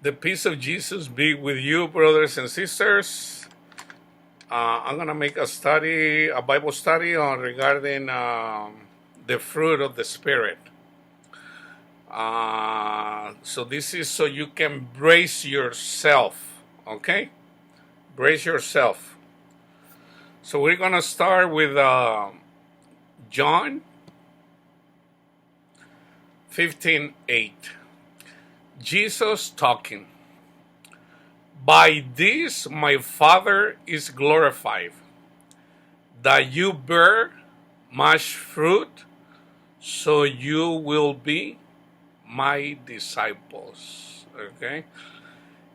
The peace of Jesus be with you, brothers and sisters. I'm gonna make a Bible study on regarding the fruit of the Spirit. So this is so you can brace yourself, okay? Brace yourself. So we're gonna start with John 15:8. Jesus talking. By this my Father is glorified, that you bear much fruit, so you will be my disciples. Okay?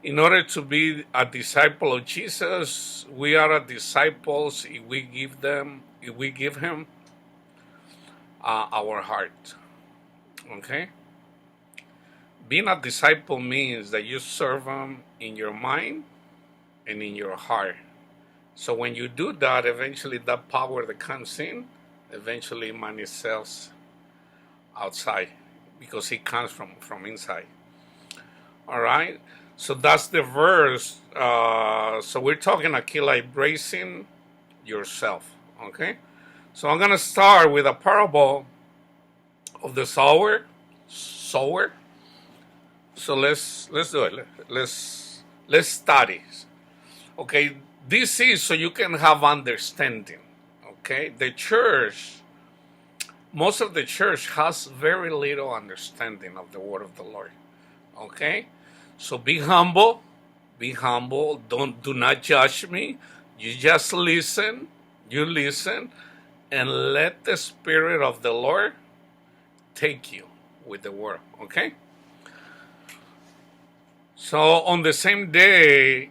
In order to be a disciple of Jesus, we are a disciples if we give him our heart. Okay? Being a disciple means that you serve him in your mind and in your heart. So when you do that, eventually that power that comes in, eventually manifests outside because it comes from inside. All right? So that's the verse. So we're talking aquí like bracing yourself. Okay? So I'm going to start with a parable of the sower. So let's do it. Let's study. Okay, this is so you can have understanding. Okay, the church, most of the church has very little understanding of the word of the Lord. Okay, so be humble. Be humble. Do not judge me. You just listen. You listen, and let the Spirit of the Lord take you with the word. Okay. So on the same day,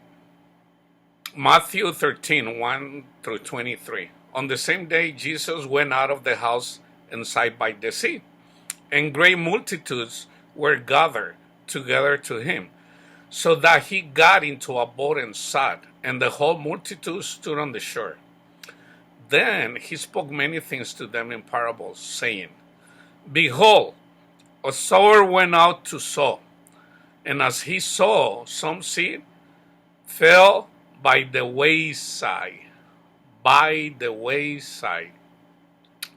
Matthew 13:1 through 23. On the same day, Jesus went out of the house and sat by the sea, and great multitudes were gathered together to him, so that he got into a boat and sat, and the whole multitude stood on the shore. Then he spoke many things to them in parables, saying, Behold, a sower went out to sow. And as he saw, some seed fell by the wayside,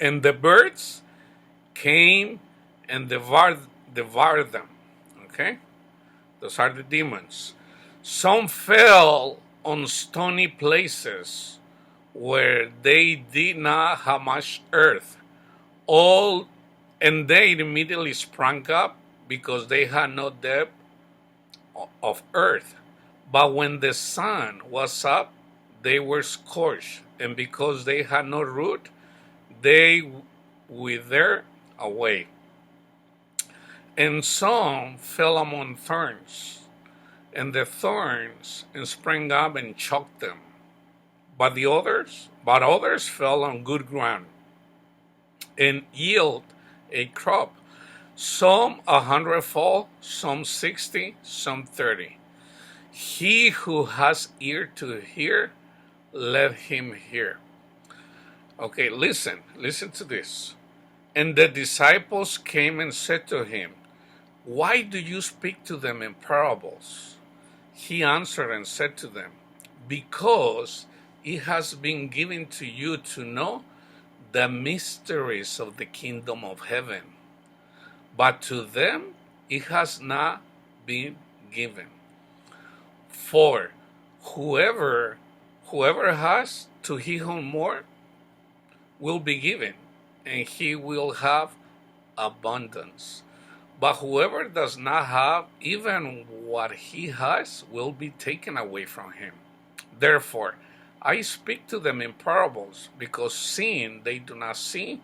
and the birds came and devoured them. Okay, those are the demons. Some fell on stony places where they did not have much earth. And they immediately sprang up because they had no depth of earth. But when the sun was up, they were scorched, and because they had no root, they withered away. And some fell among thorns, and the thorns sprang up and choked them. But others fell on good ground and yield a crop. Some 100-fold, some 60, some 30. He who has ear to hear, let him hear. Okay, listen to this. And the disciples came and said to him, Why do you speak to them in parables? He answered and said to them, Because it has been given to you to know the mysteries of the kingdom of heaven. But to them it has not been given. For whoever has, to him more will be given, and he will have abundance. But whoever does not have, even what he has will be taken away from him. Therefore, I speak to them in parables, because seeing they do not see,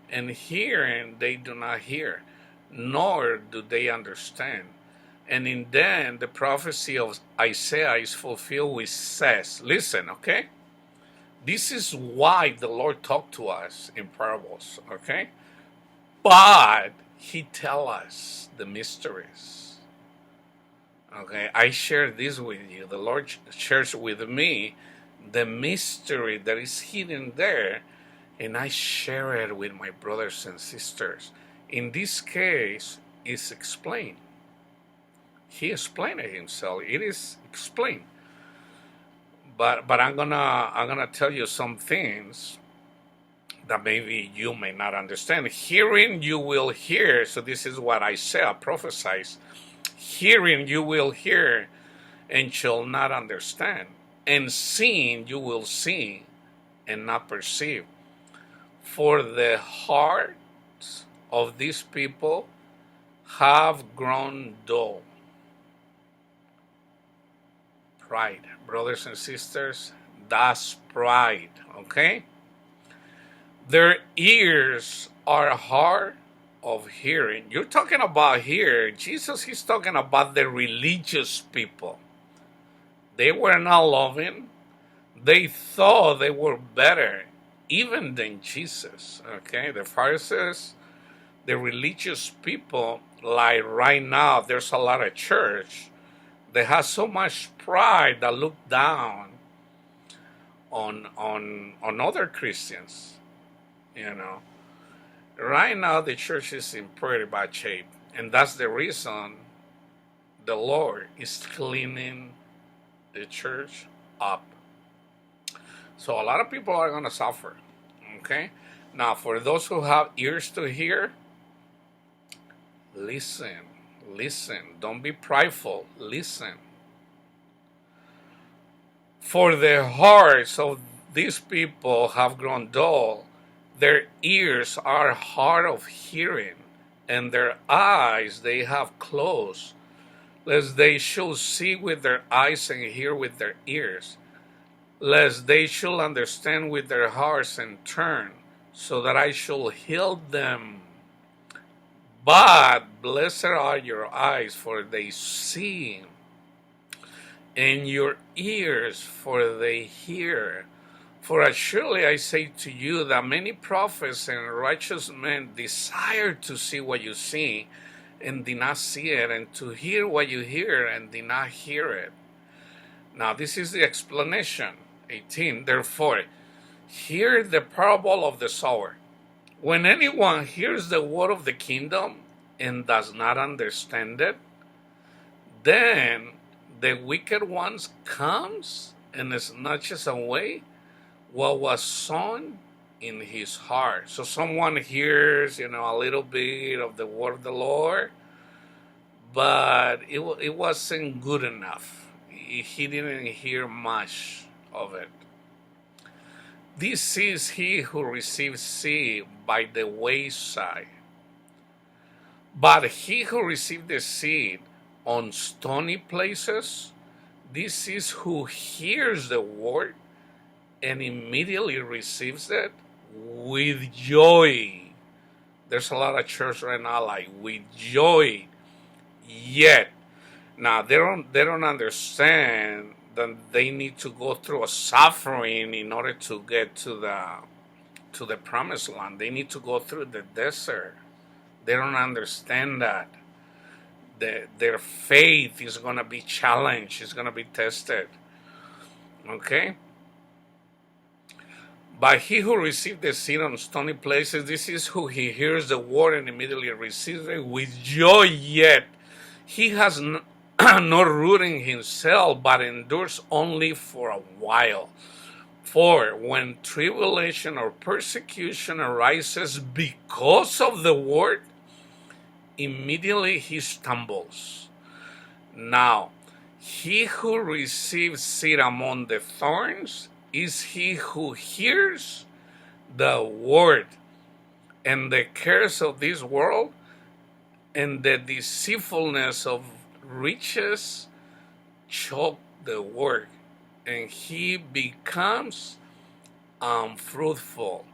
and hearing they do not hear, nor do they understand. And in them the prophecy of Isaiah is fulfilled, which says, listen, okay? This is why the Lord talked to us in parables, okay? But he tells us the mysteries. Okay, I share this with you. The Lord shares with me the mystery that is hidden there, and I share it with my brothers and sisters. In this case, it's explained. He explained it himself. It is explained. But I'm gonna tell you some things that maybe you may not understand. Hearing you will hear. So this is what I say, I prophesize. Hearing you will hear and shall not understand. And seeing you will see and not perceive. For the hearts of these people have grown dull. Pride. Brothers and sisters, that's pride, okay? Their ears are hard of hearing. You're talking about here, Jesus, he's talking about the religious people. They were not loving. They thought they were better even than Jesus, okay? The Pharisees, the religious people, like right now, there's a lot of church. They have so much pride that look down on other Christians, you know. Right now, the church is in pretty bad shape, and that's the reason the Lord is cleaning the church up. So a lot of people are going to suffer, okay? Now, for those who have ears to hear, listen, listen. Don't be prideful, listen. For the hearts of these people have grown dull, their ears are hard of hearing, and their eyes they have closed, lest they should see with their eyes and hear with their ears, lest they should understand with their hearts and turn, so that I shall heal them. But blessed are your eyes, for they see, and your ears, for they hear. For surely I say to you that many prophets and righteous men desire to see what you see, and did not see it, and to hear what you hear, and did not hear it. Now this is the explanation. 18. Therefore, hear the parable of the sower. When anyone hears the word of the kingdom and does not understand it, then the wicked one comes and snatches away what was sown in his heart. So someone hears, a little bit of the word of the Lord, but it wasn't good enough. He didn't hear much of it. This is he who receives seed by the wayside. But he who received the seed on stony places, this is who hears the word and immediately receives it with joy. There's a lot of church right now like with joy. Yet, now they don't understand that they need to go through a suffering in order to get to the promised land. They need to go through the desert. They don't understand that. Their faith is going to be challenged. It's going to be tested. Okay? But he who received the seed on stony places, this is who he hears the word and immediately receives it with joy, yet he has no root in himself, but endures only for a while. For when tribulation or persecution arises because of the word, immediately he stumbles. Now, he who receives seed among the thorns is he who hears the word, and the cares of this world and the deceitfulness of riches choke the word, and he becomes unfruitful.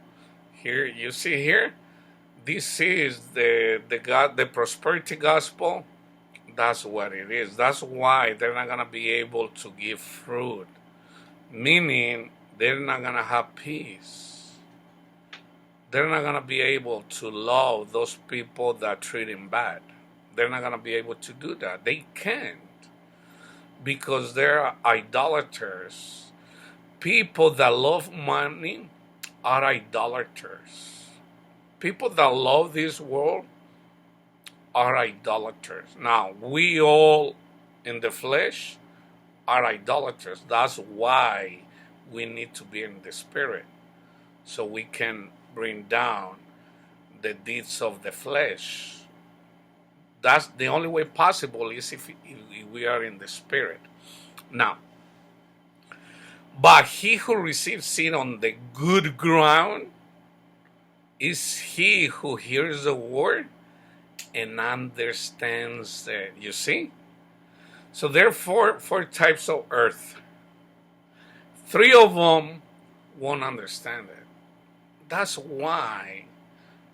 Here, you see here, this is the prosperity gospel. That's what it is. That's why they're not gonna be able to give fruit. Meaning, they're not going to have peace. They're not going to be able to love those people that treat them bad. They're not going to be able to do that. They can't. Because they're idolaters. People that love money are idolaters. People that love this world are idolaters. Now, we all in the flesh are idolaters. That's why we need to be in the spirit, so we can bring down the deeds of the flesh. That's the only way possible is if we are in the spirit. Now, but he who receives seed on the good ground is he who hears the word and understands it. You see? So there are four types of earth. 3 of them won't understand it. That's why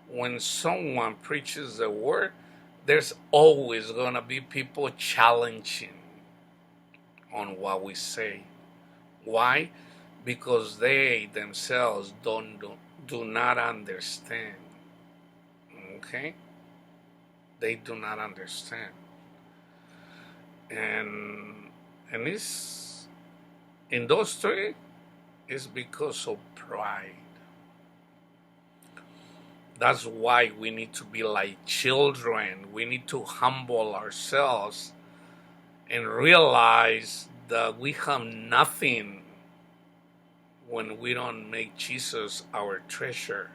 when someone preaches the word, there's always going to be people challenging on what we say. Why? Because they themselves do not understand. Okay? They do not understand. And it's in those 3 is because of pride. That's why we need to be like children. We need to humble ourselves and realize that we have nothing when we don't make Jesus our treasure.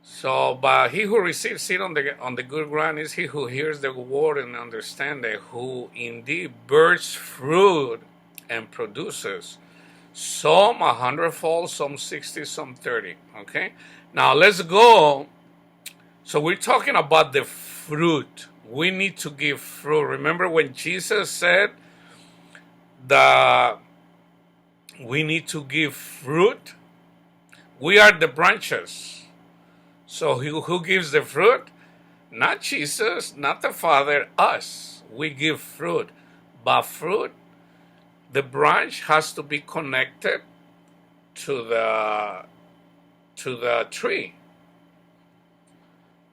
So, but he who receives seed on the good ground is he who hears the word and understands it, who indeed bears fruit and produces some 100-fold, some 60, some 30. Okay? Now let's go. So we're talking about the fruit. We need to give fruit. Remember when Jesus said that we need to give fruit? We are the branches. So who gives the fruit? Not Jesus, not the Father, us. We give fruit. But fruit, the branch has to be connected to the tree.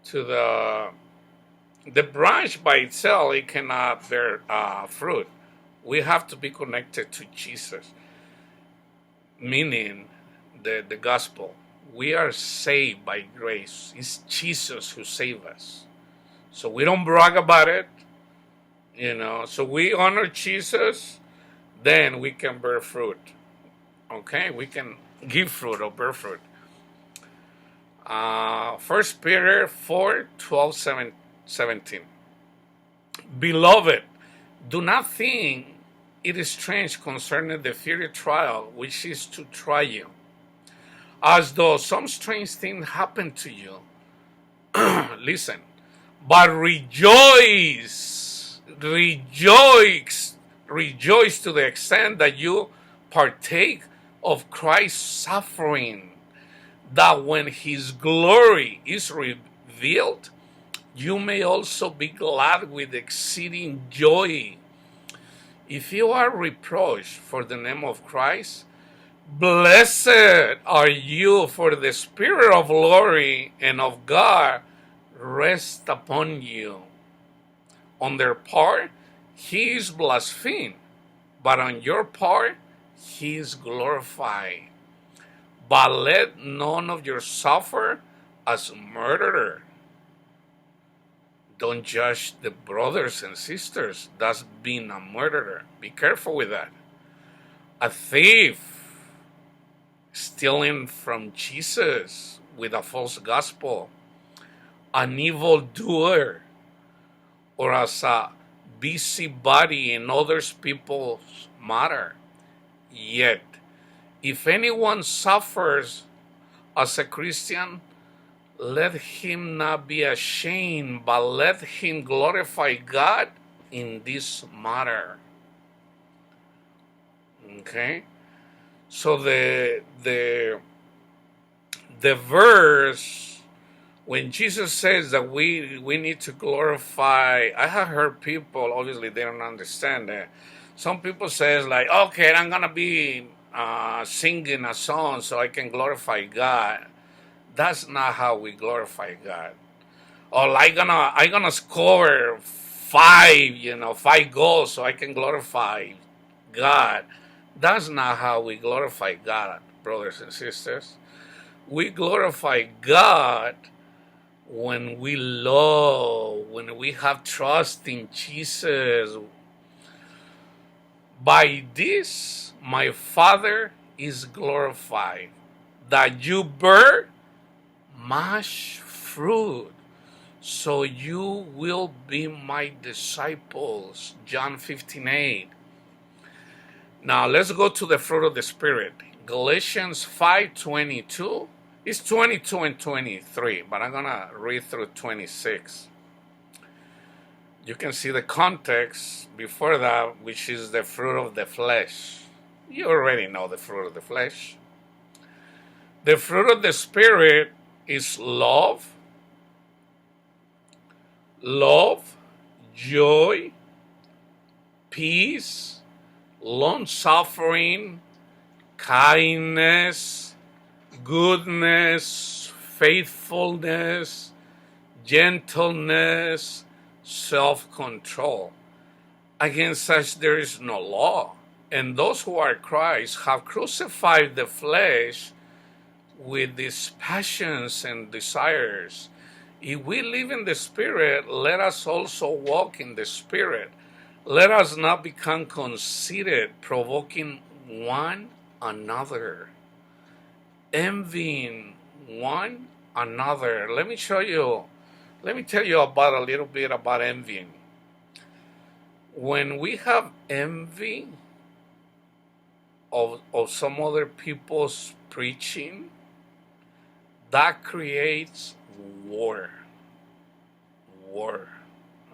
To the branch by itself, it cannot bear fruit. We have to be connected to Jesus, meaning the gospel. We are saved by grace. It's Jesus who saved us. So we don't brag about it, So we honor Jesus, then we can bear fruit. Okay? We can give fruit or bear fruit. 1 Peter 4:12-17. Beloved, do not think it is strange concerning the fiery trial which is to try you, as though some strange thing happened to you. Listen, but rejoice to the extent that you partake of Christ's suffering, that when his glory is revealed, you may also be glad with exceeding joy. If you are reproached for the name of Christ, blessed are you, for the Spirit of glory and of God rests upon you. On their part, he is blasphemed, but on your part, he is glorified. But let none of you suffer as a murderer. Don't judge the brothers and sisters. That's being a murderer. Be careful with that. A thief, stealing from Jesus with a false gospel. An evildoer, or as a busybody in others people's matter. Yet, if anyone suffers as a Christian, let him not be ashamed, but let him glorify God in this matter. Okay? So the verse, when Jesus says that we need to glorify, I have heard people, obviously they don't understand that. Some people says like, okay, I'm going to be singing a song so I can glorify God. That's not how we glorify God. Or I'm gonna score 5 goals so I can glorify God. That's not how we glorify God, brothers and sisters. We glorify God when we love, when we have trust in Jesus. By this my Father is glorified, that you bear much fruit, so you will be my disciples. John 15:8. Now let's go to the fruit of the Spirit. Galatians 5:22. It's 22 and 23, but I'm going to read through 26. You can see the context before that, which is the fruit of the flesh. You already know the fruit of the flesh. The fruit of the Spirit is love, joy, peace, long-suffering, kindness, goodness, faithfulness, gentleness, self-control. Against such there is no law. And those who are Christ have crucified the flesh with its passions and desires. If we live in the Spirit, let us also walk in the Spirit. Let us not become conceited, provoking one another, envying one another. Let me tell you about a little bit about envying. When we have envy of some other people's preaching, that creates war.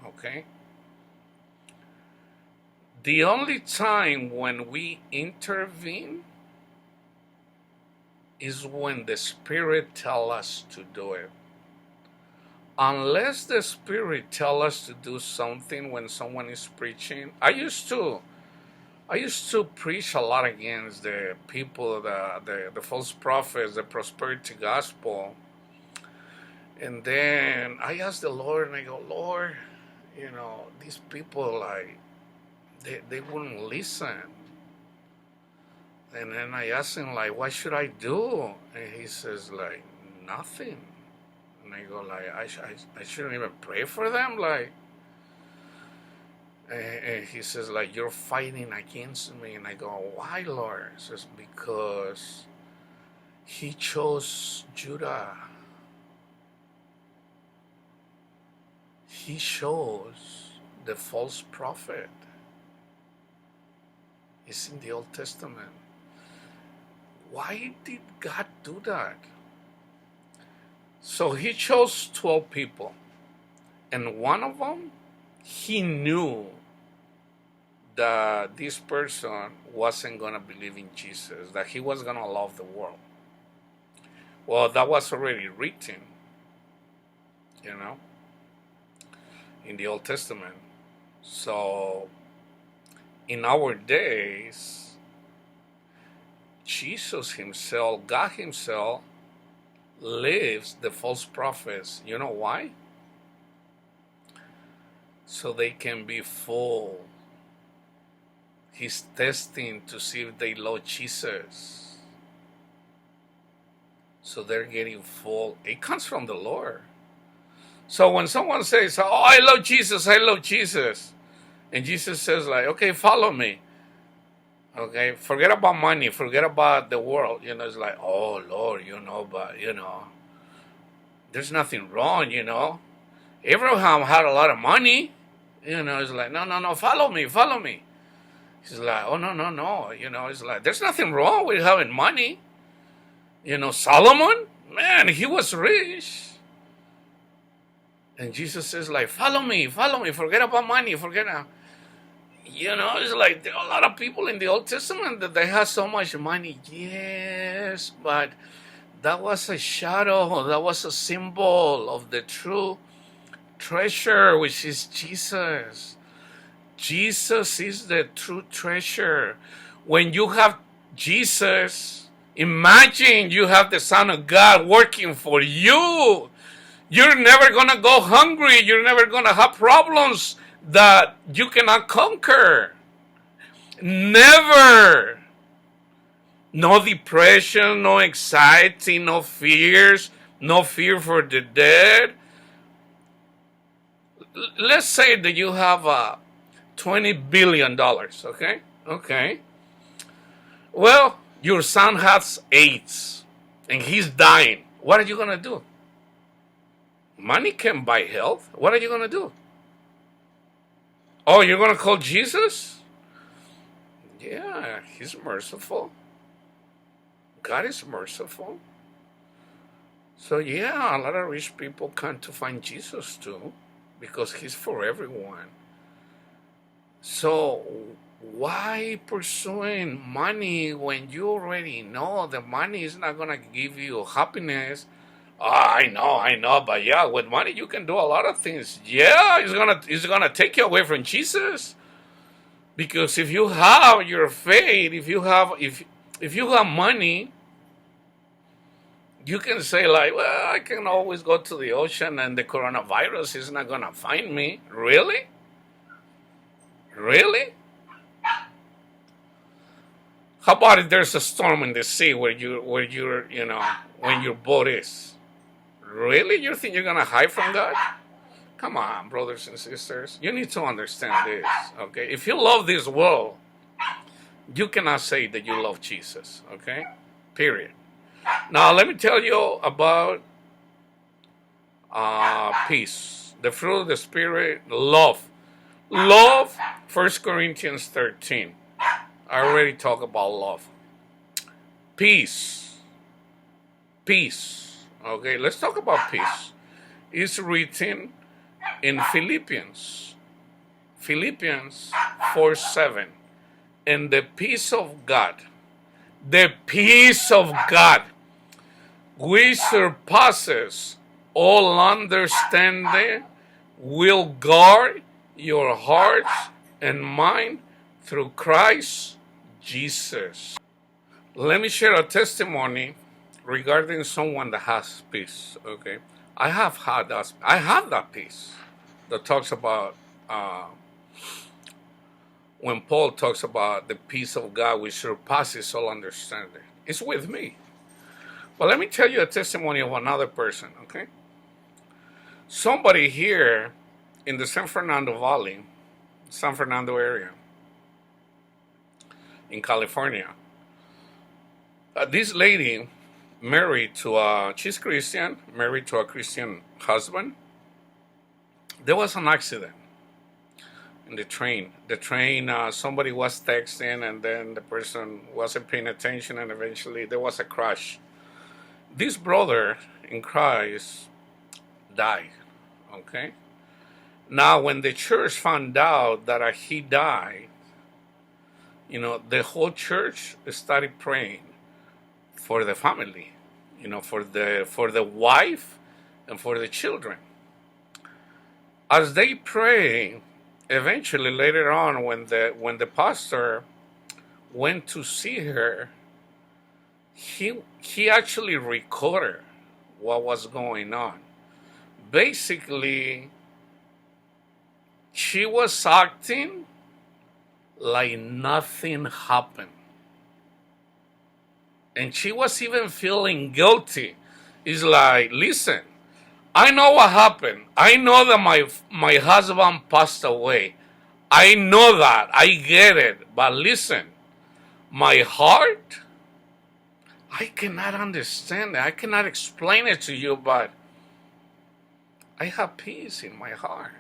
Okay? The only time when we intervene is when the Spirit tells us to do it. Unless the Spirit tells us to do something when someone is preaching, I used to preach a lot against the people, the false prophets, the prosperity gospel. And then I asked the Lord, and I go, Lord, these people, like, they wouldn't listen. And then I asked him, like, what should I do? And he says, like, nothing. And I go, like, I shouldn't even pray for them, like. And he says, like, you're fighting against me. And I go, why, Lord? He says, because he chose Judah. He chose the false prophet. It's in the Old Testament. Why did God do that? So he chose 12 people. And one of them, he knew that this person wasn't going to believe in Jesus, that he was going to love the world. Well, that was already written, in the Old Testament. So, in our days, Jesus himself, God himself, lives the false prophets. You know why? So they can be full. He's testing to see if they love Jesus. So they're getting full. It comes from the Lord. So when someone says, oh, I love Jesus, and Jesus says, like, okay, follow me. Okay, forget about money, forget about the world. It's like, oh, Lord, but, there's nothing wrong, Abraham had a lot of money. It's like, no, follow me. He's like, oh, no. It's like, there's nothing wrong with having money. Solomon, man, he was rich. And Jesus says, like, follow me, forget about money, it's like there are a lot of people in the Old Testament that they have so much money. Yes, but that was a shadow, that was a symbol of the true treasure, which is Jesus. Jesus is the true treasure. When you have Jesus, imagine you have the Son of God working for you. You're never going to go hungry. You're never going to have problems that you cannot conquer. Never. No depression, no anxiety, no fears, no fear for the dead. let's say that you have $20 billion, okay? Okay. Well, your son has AIDS and he's dying. What are you going to do? Money can buy health. What are you going to do? Oh, you're going to call Jesus? Yeah, he's merciful. God is merciful. So, yeah, a lot of rich people come to find Jesus too because he's for everyone. So, why pursuing money when you already know the money is not going to give you happiness? Ah, I know, but yeah, with money you can do a lot of things. Yeah, it's gonna take you away from Jesus. Because if you have your faith, if you have money, you can say like, well, I can always go to the ocean and the coronavirus is not gonna find me. Really? Really? How about if there's a storm in the sea where you're when your boat is? Really? You think you're gonna hide from God? Come on, brothers and sisters. You need to understand this, okay? If you love this world, you cannot say that you love Jesus, okay? Period. Now, let me tell you about peace. The fruit of the Spirit, love. Love, 1 Corinthians 13. I already talked about love. Peace. Peace. Okay, let's talk about peace. It's written in Philippians 4:7. And the peace of God, which surpasses all understanding, will guard your hearts and mind through Christ Jesus. Let me share a testimony regarding someone that has peace. Okay, I have that peace that talks about when Paul talks about the peace of God which surpasses all understanding. It's with me. But let me tell you a testimony of another person. Okay, somebody here in the San Fernando Valley, San Fernando area in California. This lady married to she's Christian, married to a Christian husband. There was an accident in the train. Somebody was texting and then the person wasn't paying attention and eventually there was a crash. This brother in Christ died, okay? Now, when the church found out that he died, the whole church started praying for the family, for the wife and for the children. As they pray, eventually later on, when the pastor went to see her, he actually recorded what was going on. Basically, she was acting like nothing happened. And she was even feeling guilty. It's like, listen, I know what happened. I know that my husband passed away. I know that. I get it. But listen, my heart, I cannot understand it. I cannot explain it to you, but I have peace in my heart.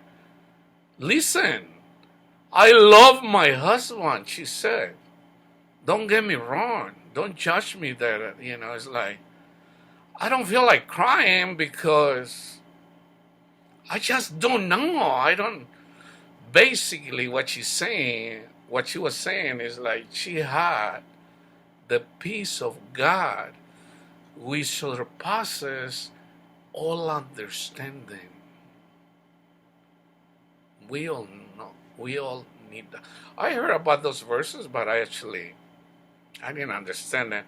Listen, I love my husband, she said. Don't get me wrong. Don't judge me that, it's like, I don't feel like crying because I just don't know. Basically what she was saying is like she had the peace of God which surpasses all understanding. We all know. We all need that. I heard about those verses, but I didn't understand it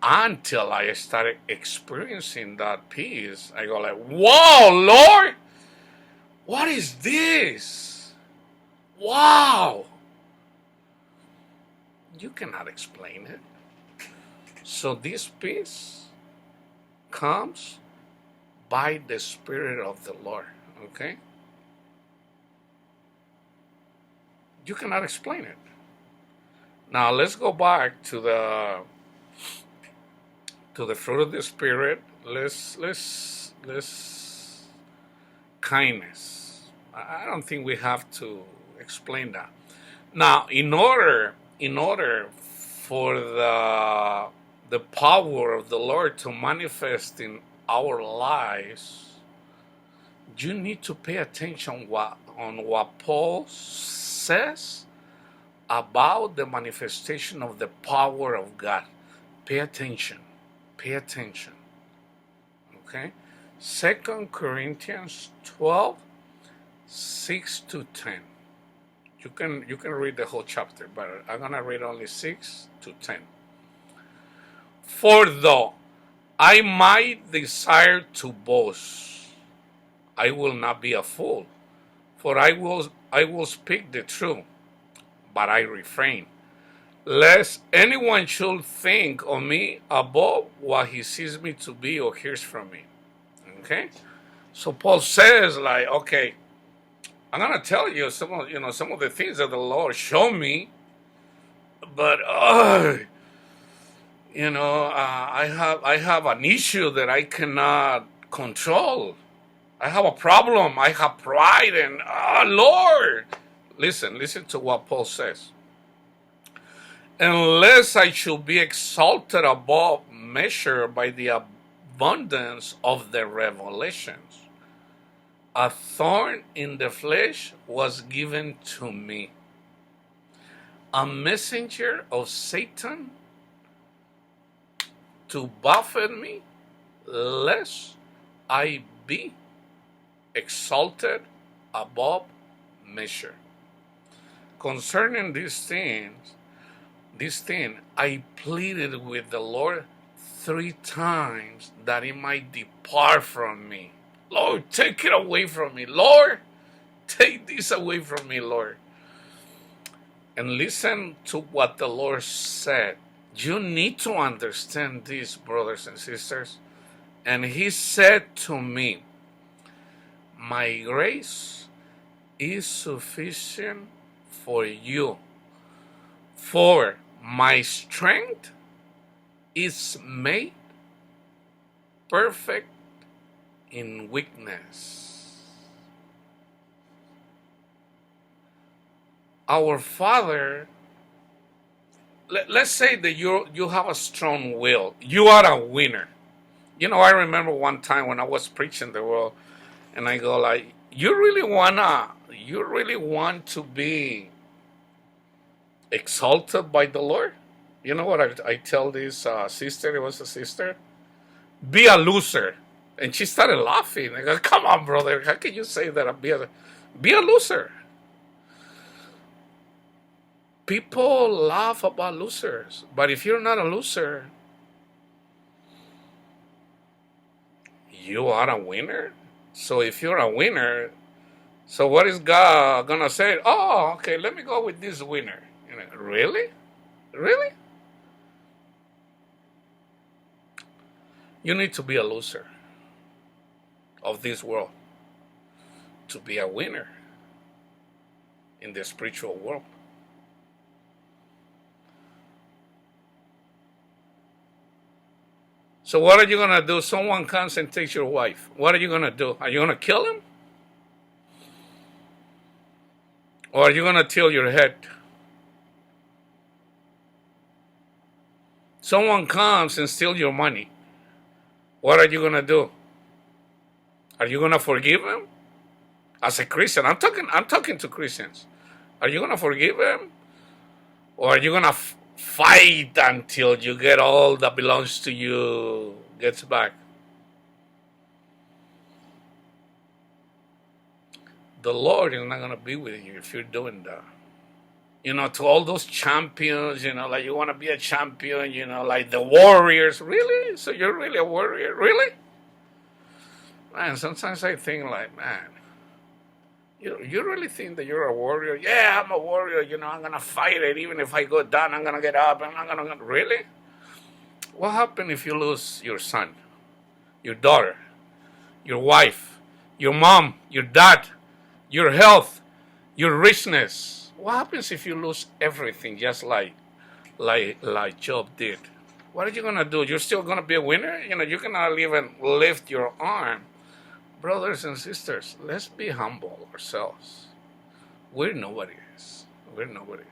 until I started experiencing that peace. I go like, wow, Lord, what is this? Wow. You cannot explain it. So this peace comes by the Spirit of the Lord, okay? You cannot explain it. Now let's go back to the fruit of the spirit. Let's kindness. I don't think we have to explain that. Now, in order for the power of the Lord to manifest in our lives, you need to pay attention on what Paul says about the manifestation of the power of God. Pay attention. Pay attention. Okay? 2 Corinthians 12, 6 to 10. You can read the whole chapter, but I'm gonna read only 6 to 10. For though I might desire to boast, I will not be a fool, for I will speak the truth, but I refrain, lest anyone should think of me above what he sees me to be or hears from me. Okay? So Paul says, like, okay, I'm gonna tell you some of the things that the Lord showed me, but I have an issue that I cannot control. I have a problem. I have pride, and Lord, listen to what Paul says. Unless I should be exalted above measure by the abundance of the revelations, a thorn in the flesh was given to me, a messenger of Satan to buffet me, lest I be exalted above measure. Concerning these things, I pleaded with the Lord 3 times that it might depart from me. Lord, take it away from me. Lord, take this away from me, Lord. And listen to what the Lord said. You need to understand this, brothers and sisters. And he said to me, my grace is sufficient for you, for my strength is made perfect in weakness. Our Father, let's say that you have a strong will. You are a winner. I remember one time when I was preaching the world, and I go like, you really want to be exalted by the Lord? You know what I tell this sister? It was a sister. Be a loser. And she started laughing. I go, come on, brother. How can you say that? Be a loser. People laugh about losers. But if you're not a loser, you are a winner. So if you're a winner, so what is God going to say? Oh, okay, let me go with this winner. Really? Really? You need to be a loser of this world to be a winner in the spiritual world. So what are you going to do? Someone comes and takes your wife. What are you going to do? Are you going to kill him? Or are you going to till your head? Someone comes and steals your money. What are you going to do? Are you going to forgive him? As a Christian, I'm talking to Christians. Are you going to forgive him? Or are you going to fight until you get all that belongs to you gets back? The Lord is not going to be with you if you're doing that. To all those champions, like you want to be a champion, like the warriors. Really? So you're really a warrior? Really? Man, sometimes I think like, man, you really think that you're a warrior? Yeah, I'm a warrior. I'm going to fight it. Even if I go down, I'm going to get up. And I'm going to... Really? What happens if you lose your son, your daughter, your wife, your mom, your dad, your health, your richness? What happens if you lose everything, just like Job did? What are you gonna do? You're still gonna be a winner? You cannot even lift your arm. Brothers and sisters, let's be humble ourselves. We're nobodies. We're nobodies.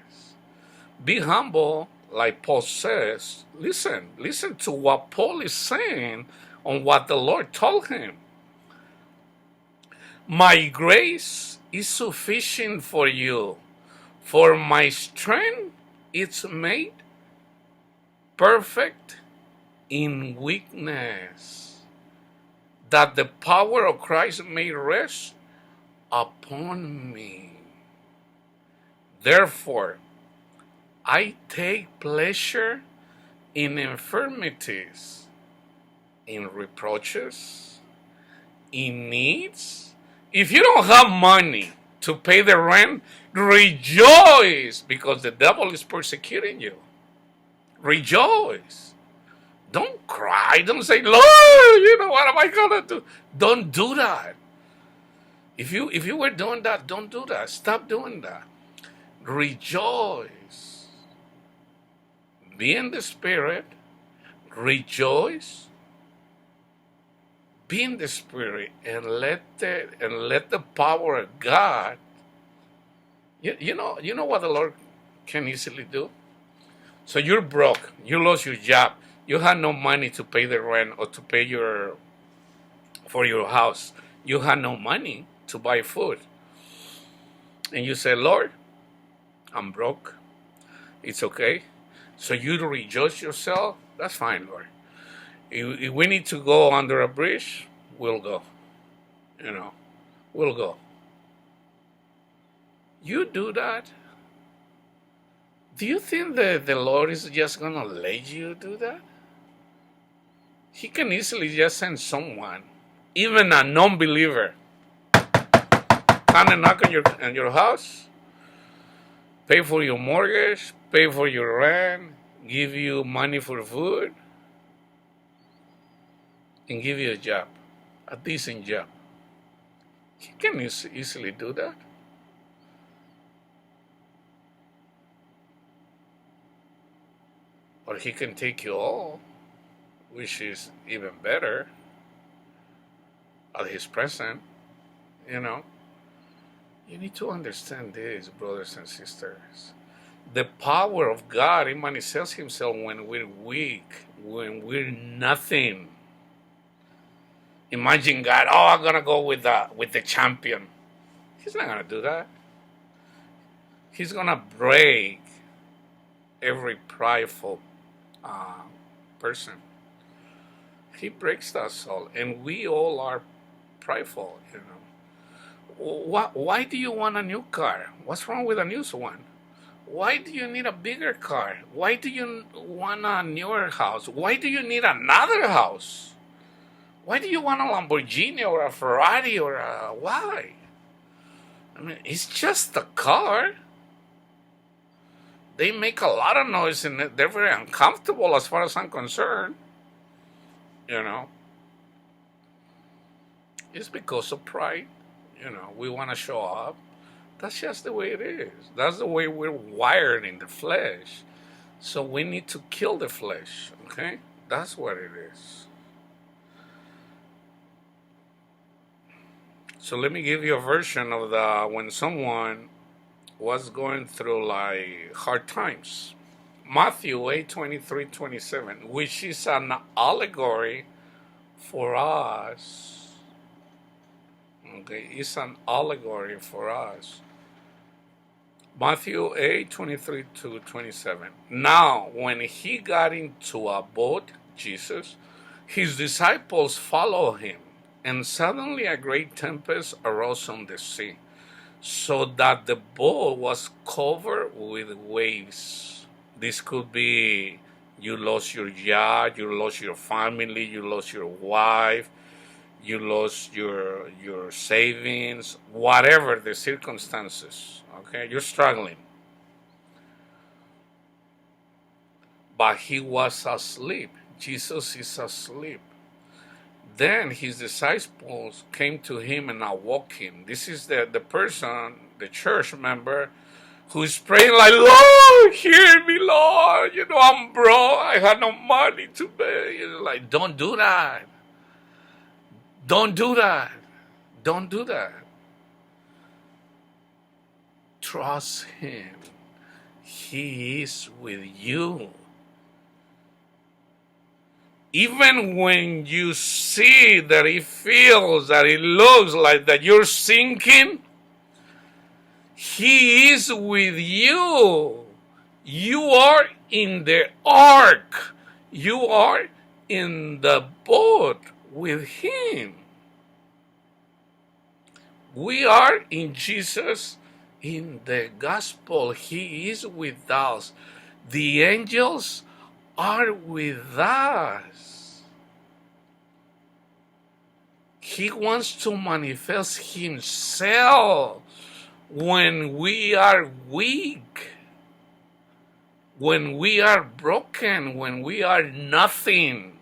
Be humble, like Paul says. Listen to what Paul is saying on what the Lord told him. My grace is sufficient for you, for my strength is made perfect in weakness, that the power of Christ may rest upon me. Therefore, I take pleasure in infirmities, in reproaches, in needs. If you don't have money to pay the rent, rejoice because the devil is persecuting you. Rejoice. Don't cry. Don't say, Lord, what am I going to do? Don't do that. If you were doing that, don't do that. Stop doing that. Rejoice. Be in the Spirit. Rejoice. Be in the Spirit and let the power of God. You know what the Lord can easily do? So you're broke. You lost your job. You had no money to pay the rent or to pay for your house. You had no money to buy food. And you say, Lord, I'm broke. It's okay. So you rejoice yourself. That's fine, Lord. If we need to go under a bridge, we'll go. We'll go. You do that. Do you think that the Lord is just going to let you do that? He can easily just send someone, even a non-believer, come and knock on your house, pay for your mortgage, pay for your rent, give you money for food, and give you a job, a decent job. He can easily do that. Or he can take you all, which is even better, at his presence. You need to understand this, brothers and sisters. The power of God, it manifests himself when we're weak, when we're nothing. Imagine God, I'm going to go with the champion. He's not going to do that. He's going to break every prideful person. He breaks us all, and we all are prideful. Why do you want a new car? What's wrong with a new one? Why do you need a bigger car? Why do you want a newer house? Why do you need another house? Why do you want a Lamborghini or a Ferrari or why? I mean, it's just a car. They make a lot of noise and they're very uncomfortable as far as I'm concerned. It's because of pride. We want to show up. That's just the way it is. That's the way we're wired in the flesh. So we need to kill the flesh, okay? That's what it is. So let me give you a version of when someone was going through like hard times. Matthew 8:23-27, which is an allegory for us. Okay, it's an allegory for us. Matthew 8:23-27. Now, when he got into a boat, Jesus, his disciples followed him, and suddenly a great tempest arose on the sea, so that the boat was covered with waves. This could be you lost your job, you lost your family, you lost your wife, you lost your savings, whatever the circumstances. Okay, you're struggling. But he was asleep. Jesus is asleep. Then his disciples came to him and awoke him. This is the person, the church member, who's praying like, Lord, hear me, Lord. You know, I'm broke. I had no money to pay. You know, like, don't do that. Don't do that. Don't do that. Trust Him. He is with you. Even when you see that it feels, that it looks like that you're sinking, He is with you. You are in the ark. You are in the boat with Him. We are in Jesus in the gospel. He is with us. The angels are with us. He wants to manifest Himself when we are weak, when we are broken, when we are nothing.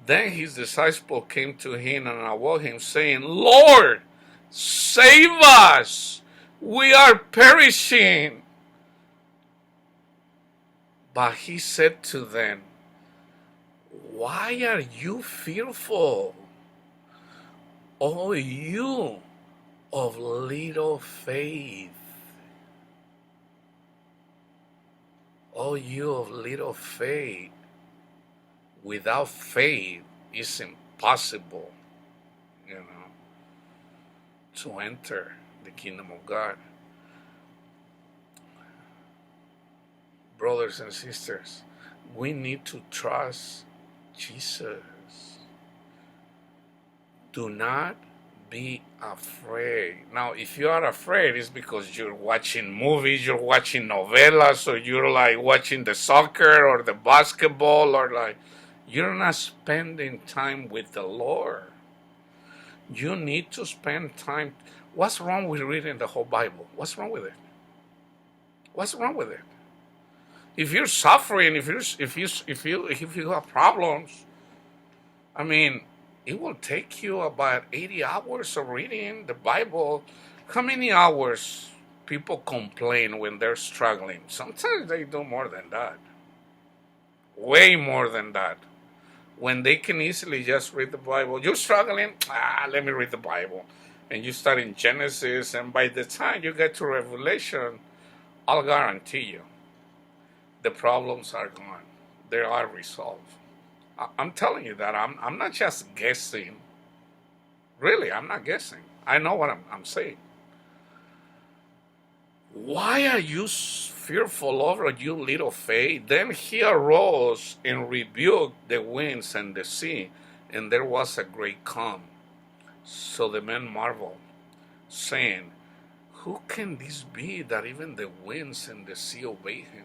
Then His disciple came to Him and awoke Him, saying, Lord, save us. We are perishing. But He said to them, why are you fearful, O you of little faith? O you of little faith. Without faith, it's impossible, to enter the kingdom of God. Brothers and sisters, we need to trust Jesus. Do not be afraid. Now, if you are afraid, it's because you're watching movies, you're watching novelas, or you're like watching the soccer or the basketball, or like you're not spending time with the Lord. You need to spend time. What's wrong with reading the whole Bible? What's wrong with it? What's wrong with it? If you're suffering, if you have problems, I mean, it will take you about 80 hours of reading the Bible. How many hours people complain when they're struggling? Sometimes they do more than that. Way more than that. When they can easily just read the Bible. You're struggling? Let me read the Bible. And you start in Genesis, and by the time you get to Revelation, I'll guarantee you, the problems are gone. They are resolved. I'm telling you that. I'm not just guessing. Really, I'm not guessing. I know what I'm saying. Why are you fearful over you little faith? Then He arose and rebuked the winds and the sea, and there was a great calm. So the men marveled, saying, who can this be that even the winds and the sea obey Him?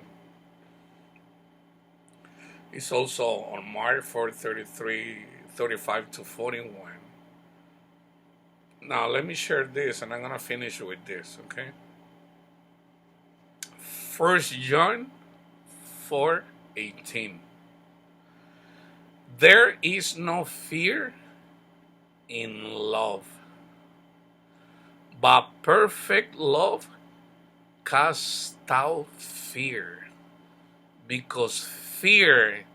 It's also on Mark 4:33, 35 to 41. Now let me share this, and I'm going to finish with this, okay? 1 John 4:18. There is no fear in love, but perfect love casts out fear, because fear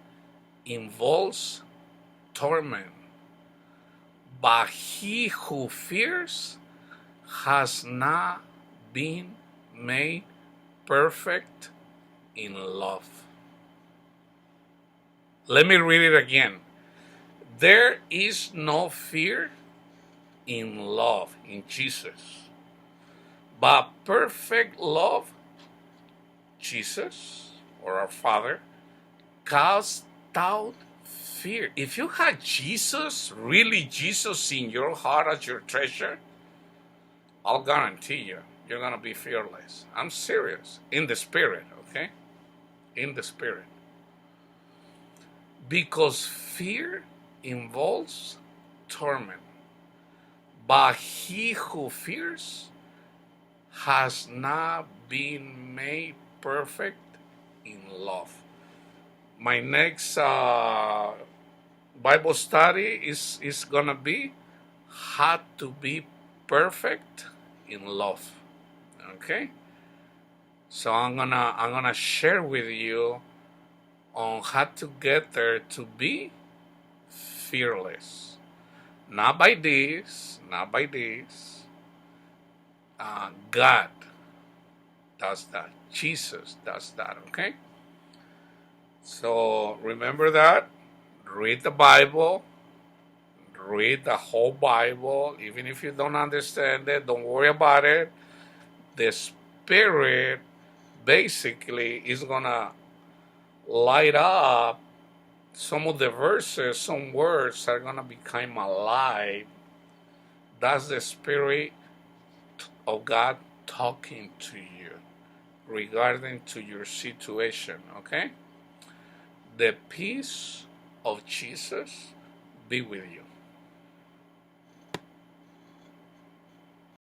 involves torment. But he who fears has not been made perfect in love. Let me read it again. There is no fear in love, in Jesus. But perfect love, Jesus, or our Father, casts out fear. If you had Jesus, really Jesus in your heart as your treasure, I'll guarantee you, you're going to be fearless. I'm serious. In the Spirit, okay? In the Spirit. Because fear involves torment. But he who fears has not been made perfect in love. My next Bible study is going to be how to be perfect in love. Okay? So I'm gonna share with you on how to get there to be fearless. Not by this, not by this. God does that. Jesus does that, okay? So remember that. Read the Bible. Read the whole Bible. Even if you don't understand it, don't worry about it. The Spirit basically is going to light up some of the verses, some words are going to become alive. That's the Spirit of God talking to you regarding to your situation, okay? The peace of Jesus be with you.